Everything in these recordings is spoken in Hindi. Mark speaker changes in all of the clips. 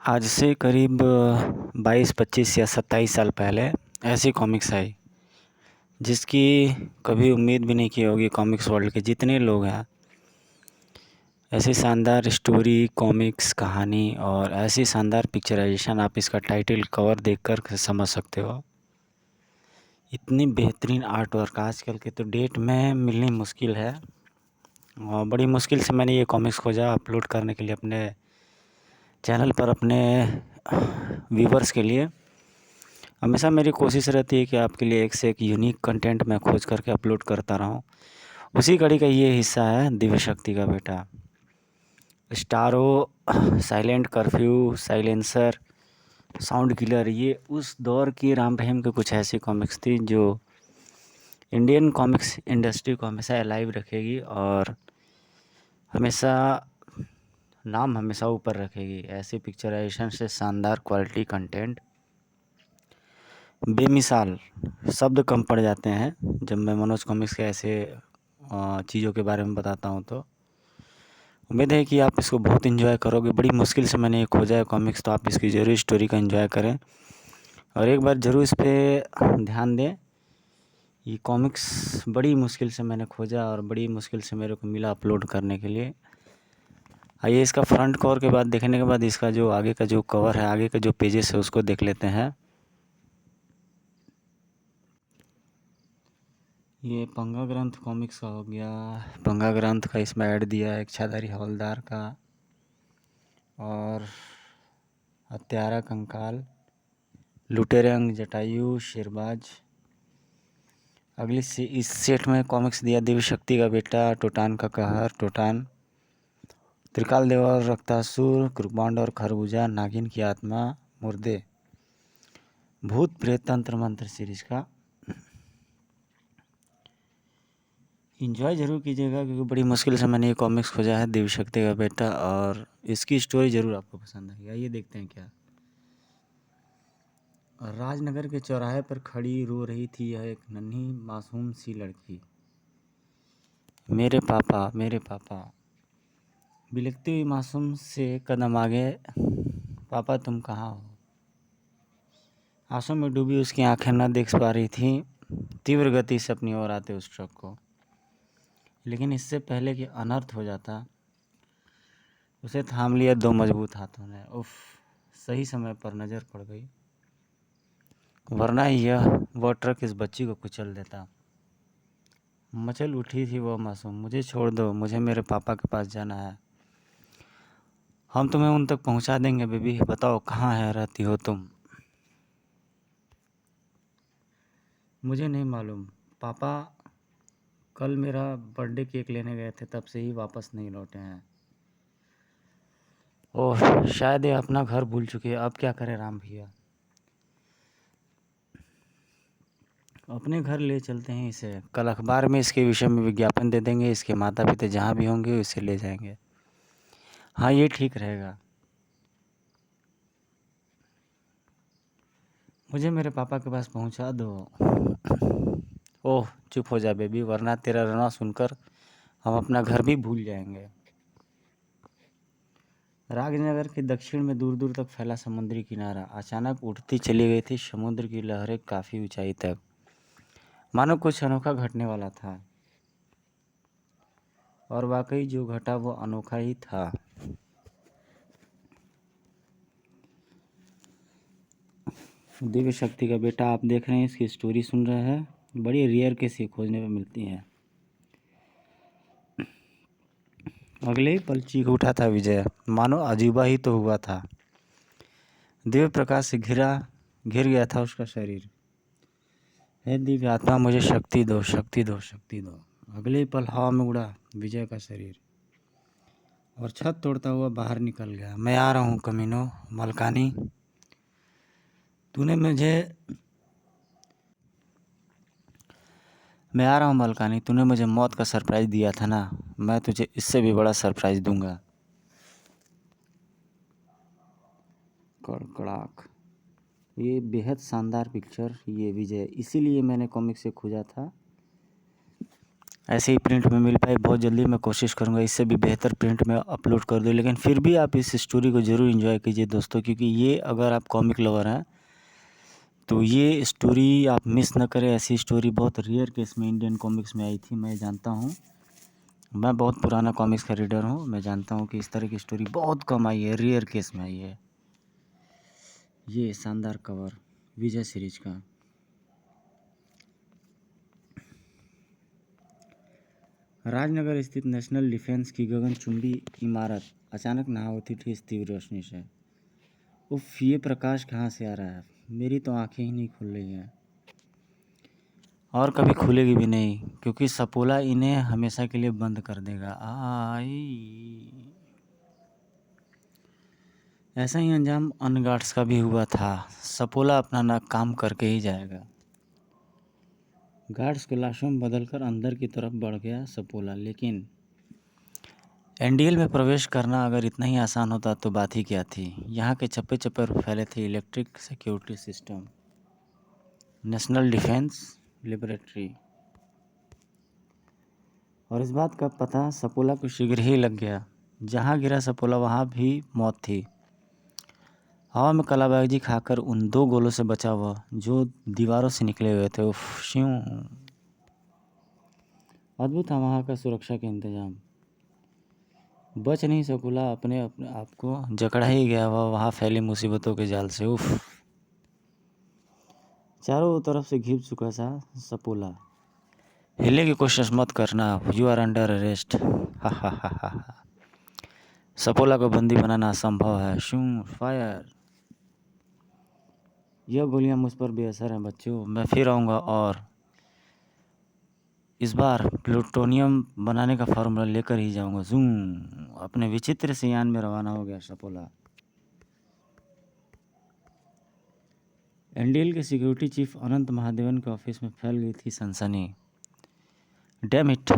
Speaker 1: आज से करीब 22, 25 या 27 साल पहले ऐसी कॉमिक्स आई जिसकी कभी उम्मीद भी नहीं की होगी। कॉमिक्स वर्ल्ड के जितने लोग हैं, ऐसी शानदार स्टोरी, कॉमिक्स, कहानी और ऐसी शानदार पिक्चराइजेशन, आप इसका टाइटल कवर देखकर समझ सकते हो। इतनी बेहतरीन आर्ट वर्क आजकल के तो डेट में मिलनी मुश्किल है और बड़ी मुश्किल से मैंने ये कॉमिक्स खोजा अपलोड करने के लिए अपने चैनल पर, अपने व्यूवर्स के लिए। हमेशा मेरी कोशिश रहती है कि आपके लिए एक से एक यूनिक कंटेंट मैं खोज करके अपलोड करता रहूं। उसी कड़ी का ये हिस्सा है दिव्य शक्ति का बेटा। स्टारो, silent curfew, silencer, sound killer, ये उस दौर की राम रहीम की कुछ ऐसी कॉमिक्स थी जो इंडियन कॉमिक्स इंडस्ट्री को हमेशा अलाइव रखेगी और हमेशा नाम हमेशा ऊपर रखेगी। ऐसी पिक्चराइजेशन से शानदार क्वालिटी कंटेंट, बेमिसाल, शब्द कम पड़ जाते हैं जब मैं मनोज कॉमिक्स के ऐसे चीज़ों के बारे में बताता हूँ। तो उम्मीद है कि आप इसको बहुत एंजॉय करोगे। बड़ी मुश्किल से मैंने ये खोजा है कॉमिक्स, तो आप इसकी ज़रूर स्टोरी का एंजॉय करें और एक बार ज़रूर इस पर ध्यान दें। ये कॉमिक्स बड़ी मुश्किल से मैंने खोजा और बड़ी मुश्किल से मेरे को मिला अपलोड करने के लिए। आइए इसका फ्रंट कवर के बाद देखने के बाद इसका जो आगे का जो कवर है, आगे का जो पेजेस है, उसको देख लेते हैं। ये पंगा ग्रंथ कॉमिक्स का हो गया। पंगा ग्रंथ का इसमें ऐड दिया है, इच्छाधारी हवलदार का और हत्यारा कंकाल, लुटेरे अंग जटायु, शेरबाज। अगली से इस सेट में कॉमिक्स दिया दिव्य शक्ति का बेटा, टोटान का कहर, टोटान, त्रिकाल देव और रक्तासुर, कृपांड और खरबूजा, नागिन की आत्मा, मुर्दे, भूत प्रेत तंत्र मंत्र सीरीज का। इंजॉय ज़रूर कीजिएगा क्योंकि बड़ी मुश्किल से मैंने ये कॉमिक्स खोजा है, दिव्य शक्ति का बेटा, और इसकी स्टोरी ज़रूर आपको पसंद आएगी। आइए देखते हैं क्या। राजनगर के चौराहे पर खड़ी रो रही थी यह एक नन्ही मासूम सी लड़की। मेरे पापा, मेरे पापा, बिलखती हुई मासूम से कदम आगे। पापा तुम कहाँ हो? आंसू में डूबी उसकी आंखें न देख पा रही थी तीव्र गति से अपनी ओर आते उस ट्रक को, लेकिन इससे पहले कि अनर्थ हो जाता उसे थाम लिया दो मजबूत हाथों ने। उफ, सही समय पर नज़र पड़ गई, वरना यह वह ट्रक इस बच्ची को कुचल देता। मचल उठी थी वह मासूम। मुझे छोड़ दो, मुझे मेरे पापा के पास जाना है। हम तुम्हें उन तक पहुंचा देंगे बेबी। बताओ कहाँ है रहती हो तुम? मुझे नहीं मालूम पापा, कल मेरा बर्थडे केक लेने गए थे, तब से ही वापस नहीं लौटे हैं। ओह, शायद ये अपना घर भूल चुकी है। अब क्या करें राम भैया? अपने घर ले चलते हैं इसे। कल अखबार में इसके विषय में विज्ञापन दे देंगे। इसके माता पिता जहाँ भी होंगे इसे ले जाएंगे। हाँ, ये ठीक रहेगा। मुझे मेरे पापा के पास पहुंचा दो। ओह, चुप हो जा बेबी, वरना तेरा रोना सुनकर हम अपना घर भी भूल जाएंगे। राजनगर के दक्षिण में दूर दूर तक फैला समुद्री किनारा अचानक उठती चली गई थी समुद्र की लहरें काफ़ी ऊंचाई तक, मानो कुछ अनोखा घटने वाला था। और वाकई जो घटा वो अनोखा ही था। दिव्य शक्ति का बेटा आप देख रहे हैं, इसकी स्टोरी सुन रहे हैं। बड़ी रेयर केस खोजने में मिलती हैं। अगले ही पल चीख उठा था विजय, मानो अजूबा ही तो हुआ था। दिव्य प्रकाश से घिर गया था उसका शरीर। हे दिव्य आत्मा, मुझे शक्ति दो, शक्ति दो, शक्ति दो। अगले ही पल हवा में उड़ा विजय का शरीर और छत तोड़ता हुआ बाहर निकल गया। मैं आ रहा हूँ कमीनो, मलकानी, तूने मुझे मैं आ रहा हूँ मलकानी, तूने मुझे मौत का सरप्राइज़ दिया था ना, मैं तुझे इससे भी बड़ा सरप्राइज़ दूंगा। कड़कड़ाक। ये बेहद शानदार पिक्चर, ये विजय, इसीलिए मैंने कॉमिक से खोजा था। ऐसे ही प्रिंट में मिल पाए बहुत जल्दी मैं कोशिश करूँगा इससे भी बेहतर प्रिंट में अपलोड कर दूँ। लेकिन फिर भी आप इस स्टोरी को ज़रूर एंजॉय कीजिए दोस्तों, क्योंकि ये अगर आप कॉमिक लवर हैं तो ये स्टोरी आप मिस न करें। ऐसी स्टोरी बहुत रेयर केस में इंडियन कॉमिक्स में आई थी, मैं जानता हूँ। मैं बहुत पुराना कॉमिक्स का रीडर हूँ, मैं जानता हूँ कि इस तरह की स्टोरी बहुत कम आई है, रेयर केस में आई है। ये शानदार कवर विजय सीरीज का। राजनगर स्थित नेशनल डिफेंस की गगनचुंबी इमारत अचानक नहा उठी थी इस तीव्र रोशनी से। उफ, ये प्रकाश कहाँ से आ रहा है? मेरी तो आंखें ही नहीं खुल रही हैं और कभी खुलेगी भी नहीं, क्योंकि सपोला इन्हें हमेशा के लिए बंद कर देगा। आई ऐसा ही अंजाम अनगार्ड्स का भी हुआ था। सपोला अपना ना काम करके ही जाएगा। गार्ड्स को लाशों में बदलकर अंदर की तरफ बढ़ गया सपोला। लेकिन एनडीएल में प्रवेश करना अगर इतना ही आसान होता तो बात ही क्या थी। यहाँ के चप्पे चप्पे पर फैले थे electric security system, national defence laboratory, और इस बात का पता सपोला को शीघ्र ही लग गया। जहाँ गिरा सपोला वहाँ भी मौत थी। हवा में कलाबाजी खाकर उन 2 गोलों से बचा हुआ जो दीवारों से निकले हुए थे। उफ, श्यों। अद्भुत था वहाँ का सुरक्षा का इंतजाम। बच नहीं सकोला, अपने अपने आप को जकड़ा ही गया हुआ वहाँ फैली मुसीबतों के जाल से। उफ, चारों तरफ से घिर चुका सा सपोला। हिले की कोशिश मत करना, यू आर अंडर अरेस्ट। हा हा हा हा हा। सपोला को बंदी बनाना असंभव है। शू फायर। यह गोलियां मुझ पर बेअसर हैं बच्चों। मैं फिर आऊँगा और इस बार प्लूटोनियम बनाने का फार्मूला लेकर ही जाऊँगा। जूम। अपने विचित्र से यान में रवाना हो गया सपोला। एनडीएल के सिक्योरिटी चीफ अनंत महादेवन के ऑफिस में फैल गई थी सनसनी। डैम इट,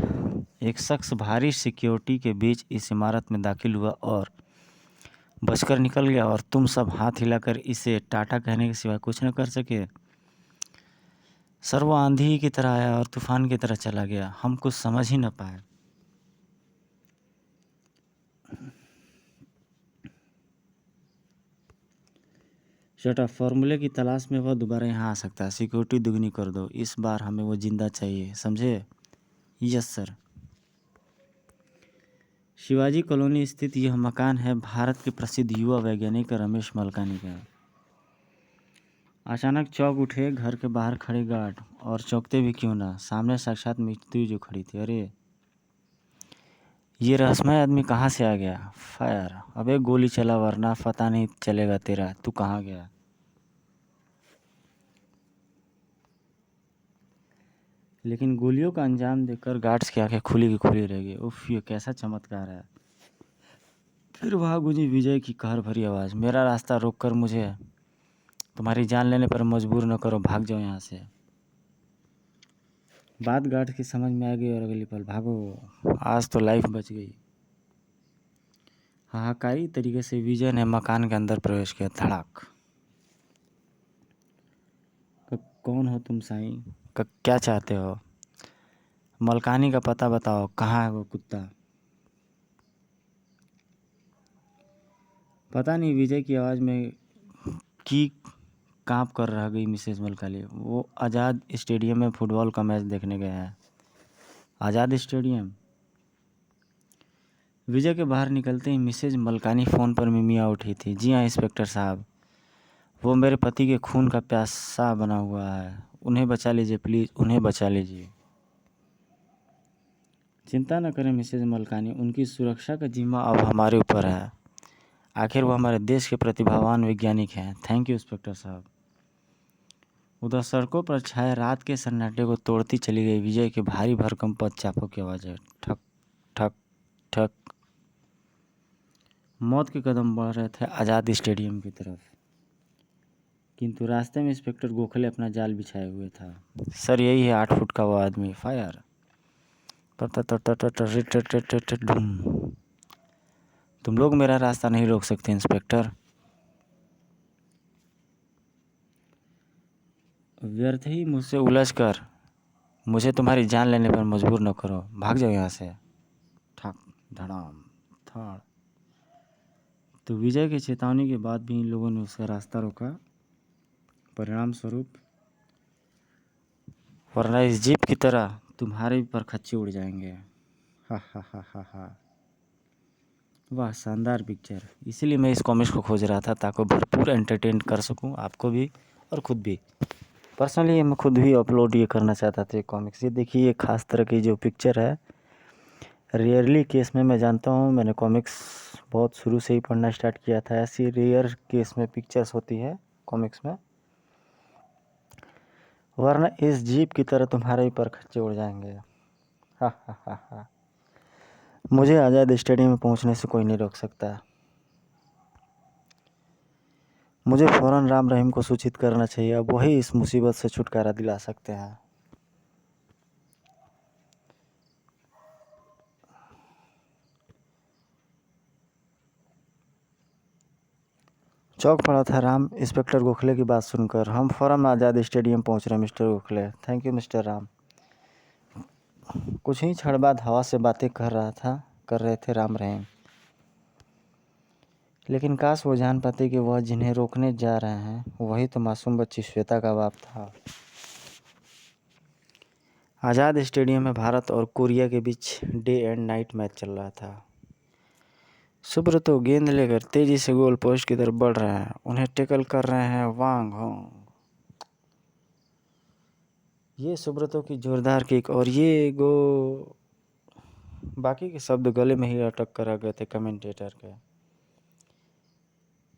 Speaker 1: एक शख्स भारी सिक्योरिटी के बीच इस इमारत में दाखिल हुआ और बचकर निकल गया, और तुम सब हाथ हिलाकर इसे टाटा कहने के सिवाय कुछ न कर सके। सर वो आंधी की तरह आया और तूफान की तरह चला गया, हम कुछ समझ ही न पाए। शट अप, फॉर्मूले की तलाश में वह दोबारा यहाँ आ सकता है। सिक्योरिटी दुगनी कर दो, इस बार हमें वो जिंदा चाहिए, समझे? Yes sir. शिवाजी कॉलोनी स्थित यह मकान है भारत के प्रसिद्ध युवा वैज्ञानिक रमेश मलकानी का। अचानक चौंक उठे घर के बाहर खड़े गार्ड, और चौंकते भी क्यों ना, सामने साक्षात मृत्यु जो खड़ी थी। अरे ये रहस्यमय आदमी कहाँ से आ गया? फायर। अबे गोली चला वरना पता नहीं चलेगा तेरा, तू कहाँ गया? लेकिन गोलियों का अंजाम देखकर गार्ड्स की आंखें खुली की खुली रह गई। उफ, ये कैसा चमत्कार है। फिर वहाँ गूंजी विजय की कहर भरी आवाज़, मेरा रास्ता रोककर मुझे तुम्हारी जान लेने पर मजबूर न करो, भाग जाओ यहाँ से। बात गार्ड की समझ में आ गई और अगली पल भागो, आज तो लाइफ बच गई। हाहाकारी तरीके से विजय ने मकान के अंदर प्रवेश किया। धड़ाक। कौन हो तुम साईं? क्या चाहते हो? मलकानी का पता बताओ, कहाँ है वो कुत्ता? पता नहीं, विजय की आवाज़ में की काँप कर रह गई मिसेज मलकानी। वो आज़ाद स्टेडियम में फुटबॉल का मैच देखने गया है। आज़ाद स्टेडियम। विजय के बाहर निकलते ही मिसेज मलकानी फ़ोन पर मिमिया उठी थी। जी हाँ इंस्पेक्टर साहब, वो मेरे पति के खून का प्यासा बना हुआ है, उन्हें बचा लीजिए प्लीज़, उन्हें बचा लीजिए। चिंता न करें मिसेज मलकानी, उनकी सुरक्षा का जिम्मा अब हमारे ऊपर है। आखिर वो हमारे देश के प्रतिभावान वैज्ञानिक हैं। थैंक यू इंस्पेक्टर साहब। उधर सड़कों पर छाए रात के सन्नाटे को तोड़ती चली गई विजय की भारी भरकम पदचापों की आवाज़ है। ठक ठक ठक। मौत के कदम बढ़ रहे थे आज़ाद स्टेडियम की तरफ, किंतु रास्ते में इंस्पेक्टर गोखले अपना जाल बिछाए हुए था। सर यही है 8 फुट का वो आदमी। फायर। तुम लोग मेरा रास्ता नहीं रोक सकते इंस्पेक्टर। व्यर्थ ही मुझसे उलझकर मुझे तुम्हारी जान लेने पर मजबूर न करो, भाग जाओ यहाँ से। ठक धड़ाम धड़। तो विजय की चेतावनी के बाद भी इन लोगों ने उसका रास्ता रोका। परिणाम स्वरूप वरना इस जीप की तरह तुम्हारे पर खच्चे उड़ जाएंगे। हा हा हा हा हा। वाह शानदार पिक्चर। इसीलिए मैं इस कॉमिक्स को खोज रहा था ताकि भरपूर एंटरटेन कर सकूं आपको भी और ख़ुद भी। पर्सनली मैं खुद भी अपलोड ये करना चाहता था कॉमिक्स। ये देखिए ये ख़ास तरह की जो पिक्चर है, रेयरली केस में मैं जानता हूँ, मैंने कॉमिक्स बहुत शुरू से ही पढ़ना स्टार्ट किया था। ऐसी रेयर केस में पिक्चर्स होती है कॉमिक्स में, वरना इस जीप की तरह तुम्हारे ही पर खच्चे उड़ जाएंगे। हा हा हा हा। मुझे आज़ाद स्टेडियम में पहुंचने से कोई नहीं रोक सकता। मुझे फ़ौरन राम रहीम को सूचित करना चाहिए, अब वही इस मुसीबत से छुटकारा दिला सकते हैं। चौंक पड़ा था राम इंस्पेक्टर गोखले की बात सुनकर। हम फ़ौरन आज़ाद स्टेडियम पहुंच रहे mister Gokhale. Thank you mister Ram. कुछ ही क्षण बाद हवा से बातें कर रहे थे राम रहीम। लेकिन काश वो जान पाते कि वह जिन्हें रोकने जा रहे हैं वही तो मासूम बच्ची श्वेता का बाप था। आज़ाद स्टेडियम में भारत और कोरिया के बीच डे एंड नाइट मैच चल रहा था। सुब्रतो गेंद लेकर तेजी से गोल पोस्ट की तरफ बढ़ रहे हैं, उन्हें टैकल कर रहे हैं वांग होंग। ये सुब्रतो की जोरदार किक और ये गो। बाकी के शब्द गले में ही अटक कर रह गए थे कमेंटेटर के।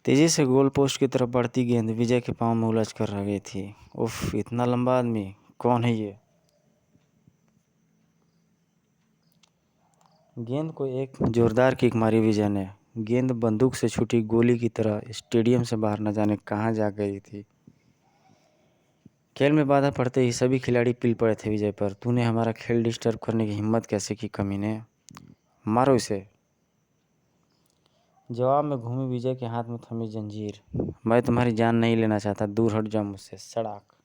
Speaker 1: तेजी से गोल पोस्ट की तरफ बढ़ती गेंद विजय के पांव में उलझ कर रह गई थी। उफ, इतना लंबा आदमी कौन है ये। गेंद को एक जोरदार किक मारी विजय ने। गेंद बंदूक से छूटी गोली की तरह स्टेडियम से बाहर न जाने कहां जा गई थी। खेल में बाधा पड़ते ही सभी खिलाड़ी पिल पड़े थे विजय पर। तूने हमारा खेल डिस्टर्ब करने की हिम्मत कैसे की कमीने, मारो इसे। जवाब में घूमी विजय के हाथ में थमी जंजीर। मैं तुम्हारी जान नहीं लेना चाहता, दूर हट जाओ मुझसे। सड़ाक।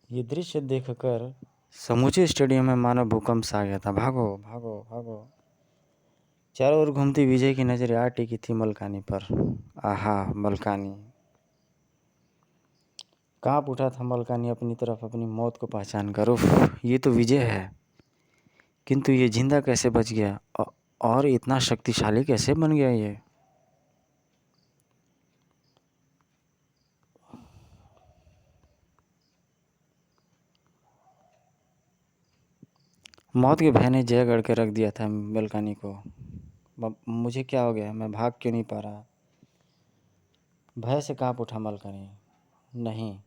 Speaker 1: ये दृश्य देखकर समूचे स्टेडियम में मानो भूकंप सा आ गया था। भागो भागो भागो। चारों ओर घूमती विजय की नजरें आ टिकी थी मलकानी पर। आहा मलकानी। कांप उठा था मलकानी अपनी तरफ अपनी मौत को पहचान कर। उफ, ये तो विजय है, किंतु ये जिंदा कैसे बच गया और इतना शक्तिशाली कैसे बन गया ये। मौत के भय ने जय गढ़ के रख दिया था मलकानी को। मुझे क्या हो गया, मैं भाग क्यों नहीं पा रहा। भय से कांप उठा मलकानी। नहीं,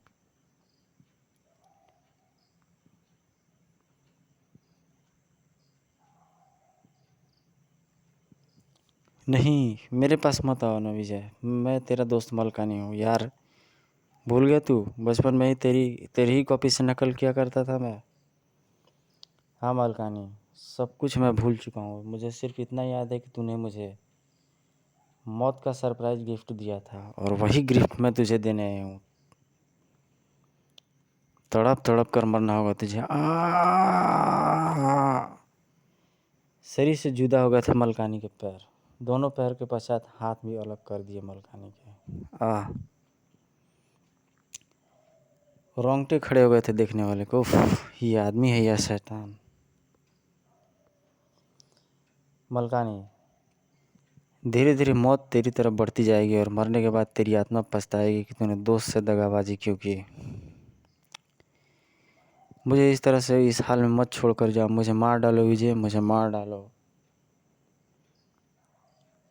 Speaker 1: नहीं मेरे पास मत आओ ना विजय, मैं तेरा दोस्त मलकानी हूँ यार। भूल गया तू, बचपन में ही तेरी ही कॉपी से नकल किया करता था मैं। हाँ मलकानी, सब कुछ मैं भूल चुका हूँ। मुझे सिर्फ इतना याद है कि तूने मुझे मौत का सरप्राइज गिफ्ट दिया था और वही गिफ्ट मैं तुझे देने आया हूँ। तड़प तड़प कर मरना होगा तुझे। शरीर से जुदा हो गए थे मलकानी के पैर। दोनों पैर के पश्चात हाथ भी अलग कर दिए मलकानी के। रोंगटे खड़े हो गए थे देखने वाले को। ये आदमी है या शैतान। मलकानी, धीरे धीरे मौत तेरी तरफ बढ़ती जाएगी और मरने के बाद तेरी आत्मा पछताएगी कि तूने दोस्त से दगाबाजी क्यों की। मुझे इस तरह से इस हाल में मत छोड़कर जाओ। मुझे मार डालो विजय, मुझे मार डालो।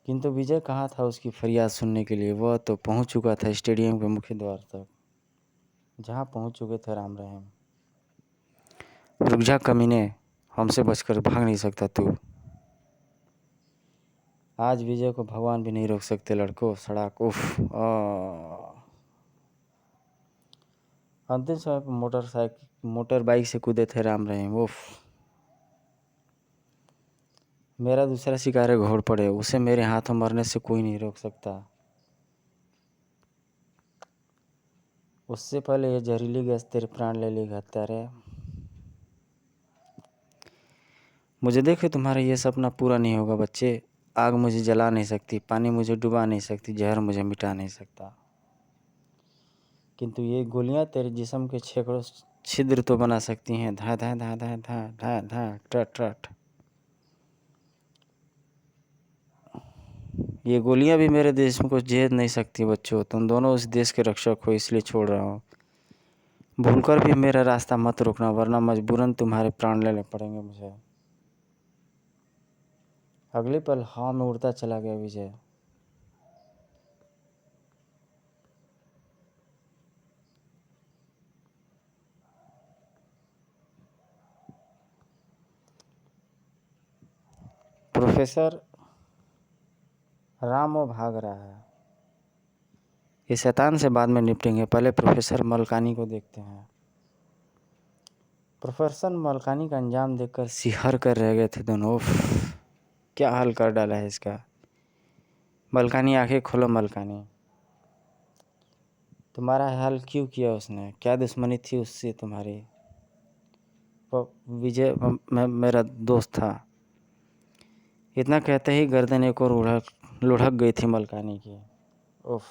Speaker 1: किंतु विजय कहाँ था उसकी फरियाद सुनने के लिए। वह तो पहुंच चुका था स्टेडियम के मुख्य द्वार तक, जहां पहुंच चुके थे राम रहीम। रुक जा कमीने, हमसे बचकर भाग नहीं सकता तू। आज विजय को भगवान भी नहीं रोक सकते लड़कों। सड़ाक। उफ। अंतिम समय पर मोटर बाइक से कूदे थे राम रहीम। उफ। मेरा दूसरा शिकार है घोड़ पड़े, उसे मेरे हाथों मरने से कोई नहीं रोक सकता। उससे पहले ये जहरीली गैस तेरे प्राण ले लेगा हत्यारे। मुझे देखे तुम्हारा ये सपना पूरा नहीं होगा बच्चे। आग मुझे जला नहीं सकती, पानी मुझे डुबा नहीं सकती, जहर मुझे मिटा नहीं सकता, किंतु ये गोलियां तेरे जिस्म के सैकड़ों छिद्र तो बना सकती हैं। धा धा धा धा धा धा धा टट टट। ये गोलियां भी मेरे देश को झेल नहीं सकती बच्चों। तुम दोनों उस देश के रक्षक हो, इसलिए छोड़ रहा हूँ। भूलकर भी मेरा रास्ता मत रोकना, वरना मजबूरन तुम्हारे प्राण लेने पड़ेंगे मुझे। अगले पल हवा में उड़ता चला गया विजय। प्रोफेसर राम वो भाग रहा है। ये शैतान से बाद में निपटेंगे, पहले प्रोफेसर मलकानी को देखते हैं। प्रोफेसर मलकानी का अंजाम देखकर सिहर कर रह गए थे दोनों। उफ, क्या हाल कर डाला है इसका। मलकानी आंखें खोलो मलकानी। तुम्हारा हाल क्यों किया उसने? क्या दुश्मनी थी उससे तुम्हारी? वो विजय मेरा दोस्त था। इतना कहते ही गर्दन एक और लुढ़क गई थी मलकानी की। उफ,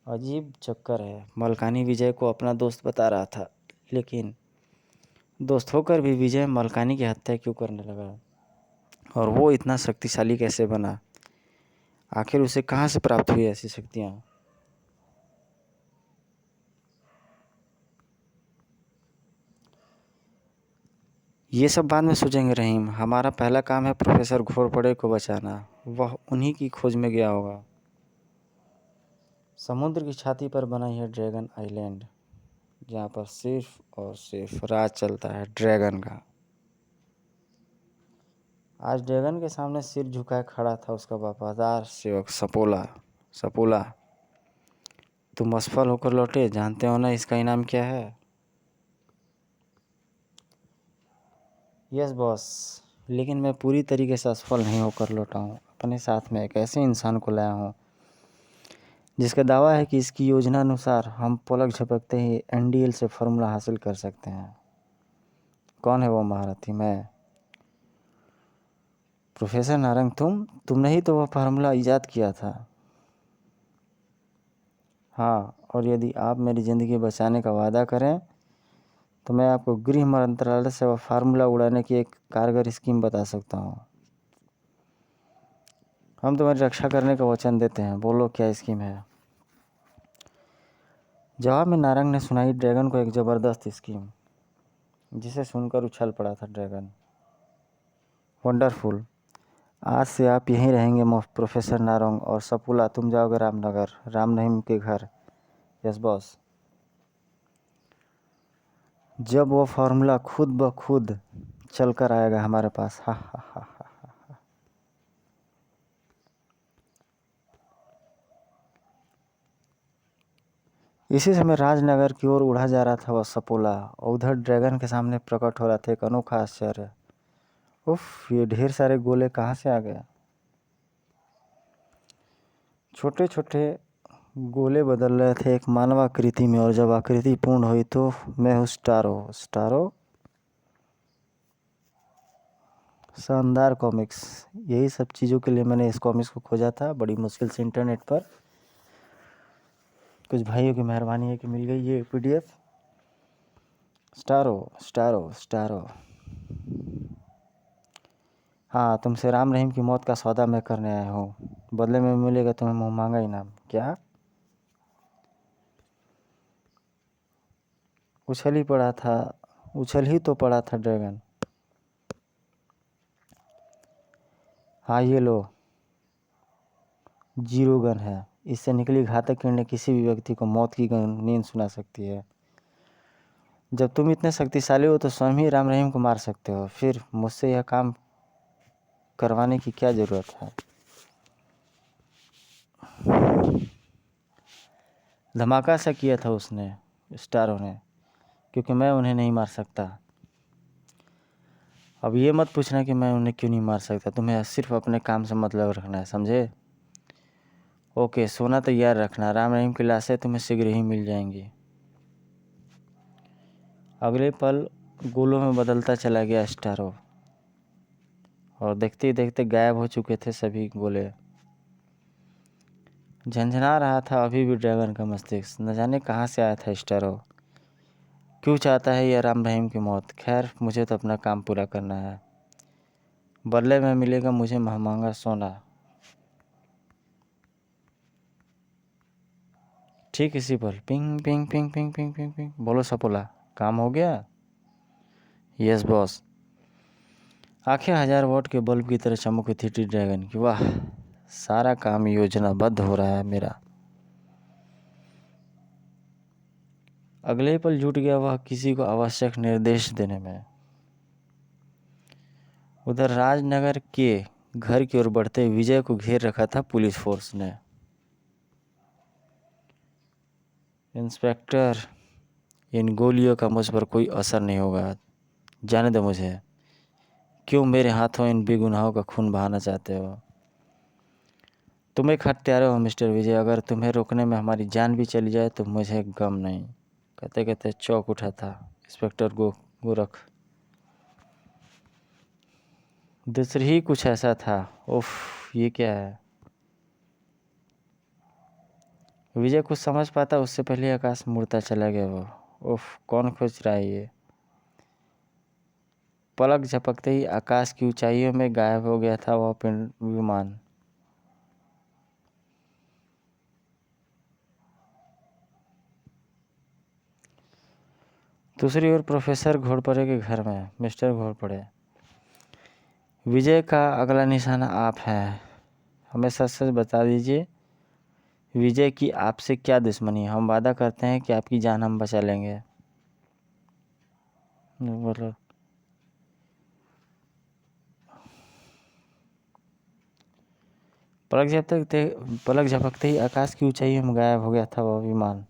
Speaker 1: अजीब चक्कर है। मलकानी विजय को अपना दोस्त बता रहा था, लेकिन दोस्त होकर भी विजय मलकानी की हत्या क्यों करने लगा? और वो इतना शक्तिशाली कैसे बना? आखिर उसे कहाँ से प्राप्त हुई ऐसी शक्तियाँ? ये सब बाद में सोचेंगे रहीम। हमारा पहला काम है प्रोफेसर घोरपड़े को बचाना। वह उन्हीं की खोज में गया होगा। समुद्र की छाती पर बना है ड्रैगन आइलैंड, जहाँ पर सिर्फ और सिर्फ राज चलता है ड्रैगन का। आज ड्रैगन के सामने सिर झुकाए खड़ा था उसका वफादार सेवक सपोला। सपोला, तुम असफल होकर लौटे, जानते हो ना इसका इनाम क्या है? यस बॉस, लेकिन मैं पूरी तरीके से असफल नहीं होकर लौटा हूँ। अपने साथ में एक ऐसे इंसान को लाया हूँ जिसका दावा है कि इसकी योजना अनुसार हम पलक झपकते ही एनडीएल से फार्मूला हासिल कर सकते हैं। कौन है वो महारथी? मैं, प्रोफेसर नारंग। तुमने ही तो वह फार्मूला ईजाद किया था। हाँ, और यदि आप मेरी ज़िंदगी बचाने का वादा करें तो मैं आपको गृह मंत्रालय से वह फार्मूला उड़ाने की एक कारगर स्कीम बता सकता हूँ। हम तुम्हारी रक्षा करने का वचन देते हैं। बोलो क्या स्कीम है? जवाब में नारंग ने सुनाई ड्रैगन को एक ज़बरदस्त स्कीम, जिसे सुनकर उछल पड़ा था ड्रैगन। वंडरफुल। आज से आप यहीं रहेंगे प्रोफेसर नारंग, और सपूला तुम जाओगे रामनगर, राम रहीम के घर। Yes boss. जब वो फार्मूला खुद ब खुद चल कर आएगा हमारे पास। हा हा हा हा। इसी समय राजनगर की ओर उड़ा जा रहा था वह सपोला, और उधर ड्रैगन के सामने प्रकट हो रहा था एक अनोखा आश्चर्य। उफ, ये ढेर सारे गोले कहाँ से आ गए? छोटे छोटे गोले बदल रहे थे एक मानव आकृति में, और जब आकृति पूर्ण हुई तो मैं हूँ स्टारो। स्टारो, शानदार कॉमिक्स। यही सब चीज़ों के लिए मैंने इस कॉमिक्स को खोजा था बड़ी मुश्किल से इंटरनेट पर। कुछ भाइयों की मेहरबानी है कि मिल गई ये पीडीएफ। स्टारो स्टारो स्टारो। हाँ, तुमसे राम रहीम की मौत का सौदा मैं करने आया हूँ। बदले में मिलेगा तुम्हें मुँह मांगा इनाम। क्या? उछल ही तो पड़ा था ड्रैगन। हाँ, ये लो, जीरो गन है। इससे निकली घातक किरणें किसी भी व्यक्ति को मौत की नींद सुना सकती है। जब तुम इतने शक्तिशाली हो तो स्वयं ही राम रहीम को मार सकते हो, फिर मुझसे यह काम करवाने की क्या ज़रूरत है? धमाका सा किया था उसने, स्टारों ने, क्योंकि मैं उन्हें नहीं मार सकता। अब ये मत पूछना कि मैं उन्हें क्यों नहीं मार सकता। तुम्हें सिर्फ अपने काम से मतलब रखना है, समझे? ओके, सोना तैयार रखना, राम रहीम की लाशें तुम्हें शीघ्र ही मिल जाएंगी। अगले पल गोलों में बदलता चला गया स्टारो, और देखते ही देखते गायब हो चुके थे सभी गोले। झंझना रहा था अभी भी ड्रैगन का मस्तिष्क, न जाने कहाँ से आया था स्टारो, क्यों चाहता है यह राम रहीम की मौत। खैर, मुझे तो अपना काम पूरा करना है, बदले में मिलेगा मुझे महंगा सोना। ठीक इसी पर ping ping ping ping ping ping ping, बोलो सपोला, काम हो गया? Yes boss. आंखें 1000 वॉट के बल्ब की तरह चमक उठी थी ड्रैगन की। वाह, सारा काम योजनाबद्ध हो रहा है मेरा। अगले ही पल जुट गया वह किसी को आवश्यक निर्देश देने में। उधर राजनगर के घर की ओर बढ़ते विजय को घेर रखा था पुलिस फोर्स ने। इंस्पेक्टर, इन गोलियों का मुझ पर कोई असर नहीं होगा, जाने दो मुझे। क्यों मेरे हाथों इन बेगुनाहों का खून बहाना चाहते हो? तुम एक हत्यारे हो मिस्टर विजय, अगर तुम्हें रोकने में हमारी जान भी चली जाए तो मुझे गम नहीं। कहते कहते चौंक उठा था इंस्पेक्टर गोरख। दूसरी ही कुछ ऐसा था। उफ, ये क्या है? विजय कुछ समझ पाता उससे पहले आकाश मुड़ता चला गया वो। उफ, कौन खोज रहा है ये? पलक झपकते ही आकाश की ऊंचाइयों में गायब हो गया था वह विमान। दूसरी ओर प्रोफेसर घोड़पड़े के घर में। मिस्टर घोड़पड़े, विजय का अगला निशाना आप हैं, हमें सच सच बता दीजिए, विजय की आपसे क्या दुश्मनी है? हम वादा करते हैं कि आपकी जान हम बचा लेंगे। बोलो। पलक झपकते ही आकाश की ऊंचाई में गायब हो गया था वह विमान।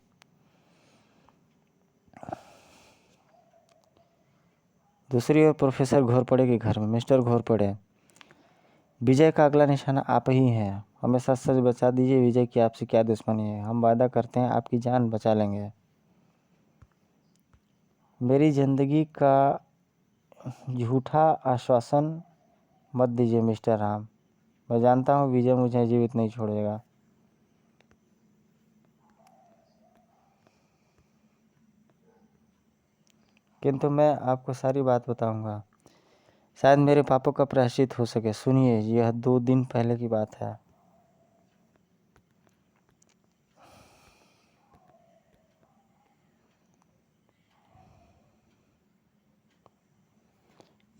Speaker 1: दूसरी ओर प्रोफेसर घोरपड़े के घर में। मिस्टर घोरपड़े, विजय का अगला निशाना आप ही हैं, हमें सच सच बता दीजिए, विजय की आपसे क्या दुश्मनी है? हम वादा करते हैं आपकी जान बचा लेंगे। मेरी जिंदगी का झूठा आश्वासन मत दीजिए मिस्टर राम, मैं जानता हूँ विजय मुझे जीवित नहीं छोड़ेगा। किंतु मैं आपको सारी बात बताऊंगा, शायद मेरे पापों का प्रायश्चित हो सके। सुनिए, यह 2 दिन पहले की बात है।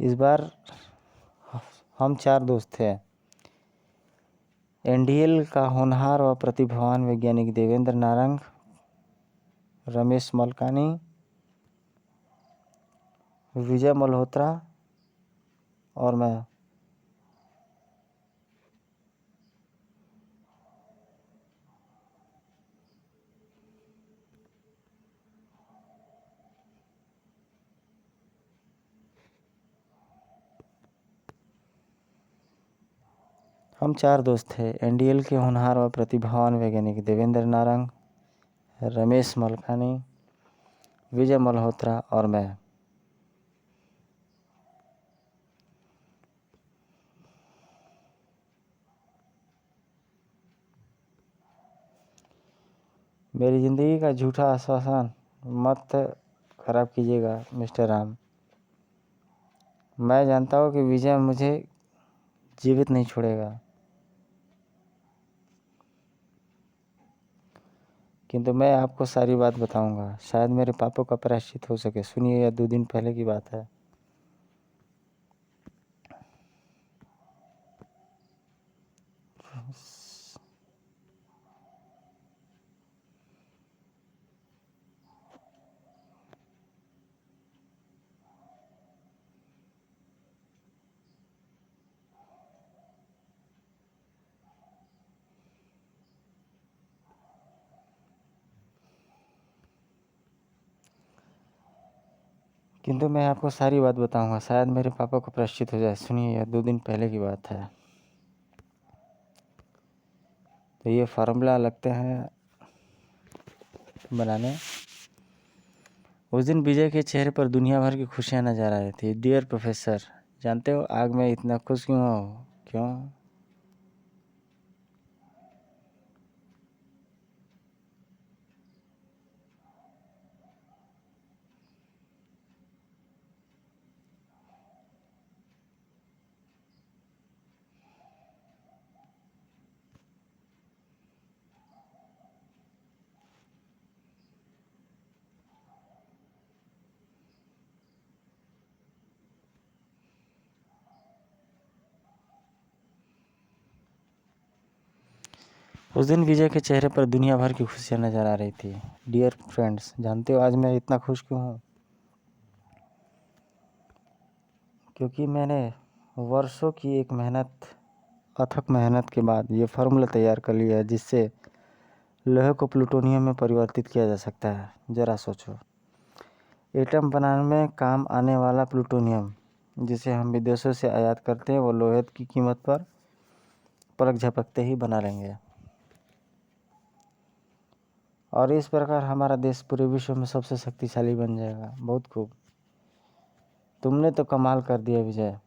Speaker 1: इस बार हम 4 दोस्त थे। एनडीएल का होनहार व प्रतिभावान वैज्ञानिक देवेंद्र नारंग, रमेश मलकानी, विजय मल्होत्रा और मैं। हम 4 दोस्त थे। एनडीएल के होनहार व प्रतिभावान वैज्ञानिक देवेंद्र नारंग, रमेश मलकानी, विजय मल्होत्रा और मैं। मेरी ज़िंदगी का झूठा आश्वासन मत खराब कीजिएगा मिस्टर राम, मैं जानता हूँ कि विजय मुझे जीवित नहीं छोड़ेगा, किंतु मैं आपको सारी बात बताऊंगा, शायद मेरे पापों का प्रायश्चित हो सके। सुनिए, यह 2 दिन पहले की बात है। किंतु मैं आपको सारी बात बताऊंगा, शायद मेरे पापों का प्रायश्चित हो जाए। सुनिए, यह 2 दिन पहले की बात है। तो ये फार्मूला लगते हैं बनाने। उस दिन विजय के चेहरे पर दुनिया भर की खुशियाँ नजर आ रही थी। डियर प्रोफेसर, जानते हो आज मैं इतना खुश क्यों हूँ? क्यों? उस दिन विजय के चेहरे पर दुनिया भर की खुशियाँ नजर आ रही थी। डियर फ्रेंड्स, जानते हो आज मैं इतना खुश क्यों हूँ? क्योंकि मैंने वर्षों की एक अथक मेहनत के बाद ये फार्मूला तैयार कर लिया है जिससे लोहे को प्लूटोनियम में परिवर्तित किया जा सकता है। ज़रा सोचो, एटम बनाने में काम आने वाला प्लूटोनियम जिसे हम विदेशों से आयात करते हैं वो लोहे की कीमत पर पलक झपकते ही बना लेंगे और इस प्रकार हमारा देश पूरे विश्व में सबसे शक्तिशाली बन जाएगा। बहुत खूब, तुमने तो कमाल कर दिया विजय।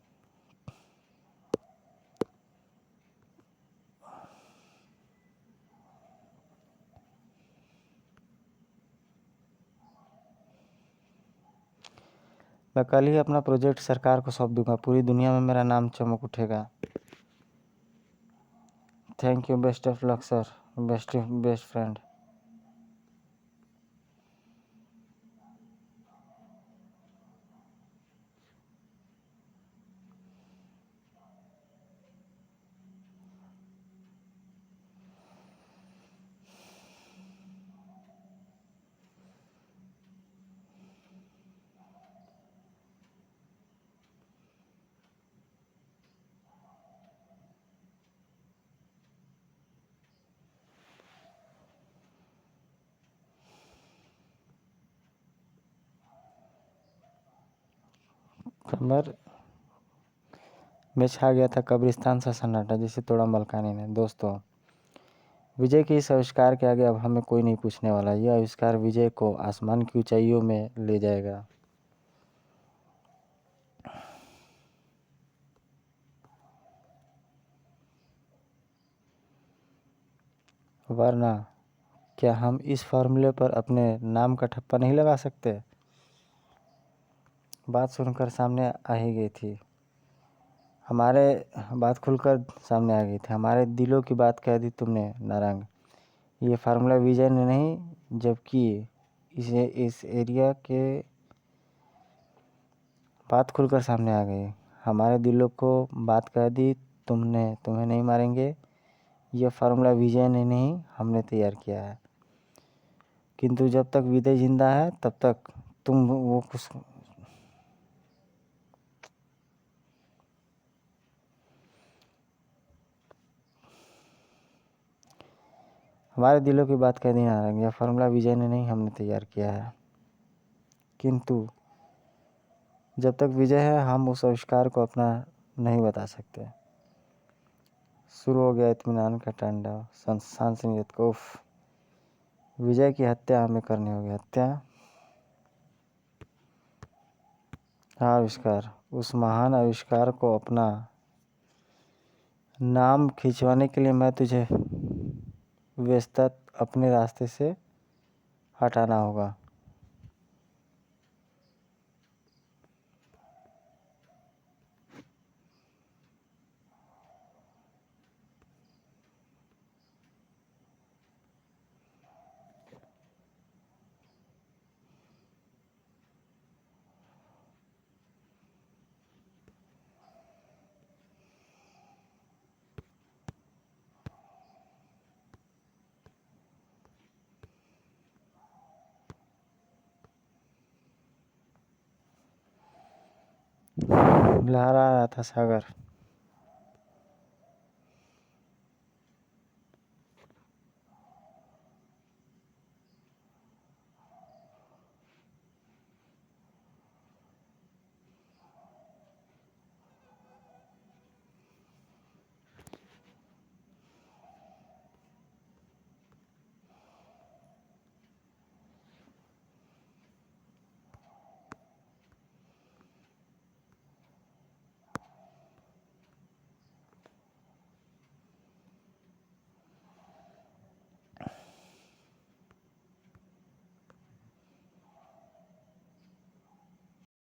Speaker 1: मैं कल ही अपना प्रोजेक्ट सरकार को सौंप दूंगा, पूरी दुनिया में मेरा नाम चमक उठेगा। Thank you, best of luck sir, best friend. कमर में छा गया था कब्रिस्तान सा सन्नाटा जिसे तोड़ा मलकानी ने। दोस्तों, विजय के इस आविष्कार के आगे अब हमें कोई नहीं पूछने वाला। यह आविष्कार विजय को आसमान की ऊंचाइयों में ले जाएगा, वरना क्या हम इस फार्मूले पर अपने नाम का ठप्पा नहीं लगा सकते? बात सुनकर सामने आ ही गई थी हमारे बात खुलकर सामने आ गई थी। हमारे दिलों की बात कह दी तुमने नारंग। ये फार्मूला विजय ने नहीं, जबकि इस एरिया के बात खुलकर सामने आ गई। हमारे दिलों को बात कह दी तुमने, तुम्हें नहीं मारेंगे। यह फार्मूला विजय ने नहीं, हमने तैयार किया है। किंतु जब तक विजय जिंदा है तब तक तुम वो कुछ हमारे दिलों की बात कह दी नारंग। यह फार्मूला विजय ने नहीं, हमने तैयार किया है। किंतु जब तक विजय है हम उस आविष्कार को अपना नहीं बता सकते। शुरू हो गया इत्मीनान का तांडव। सांसनियत को विजय की हत्या हमें करनी होगी। हत्या? हाँ, आविष्कार, उस महान आविष्कार को अपना नाम खिंचवाने के लिए मैं तुझे व्यस्तता अपने रास्ते से हटाना होगा। लहरा रहा था सागर।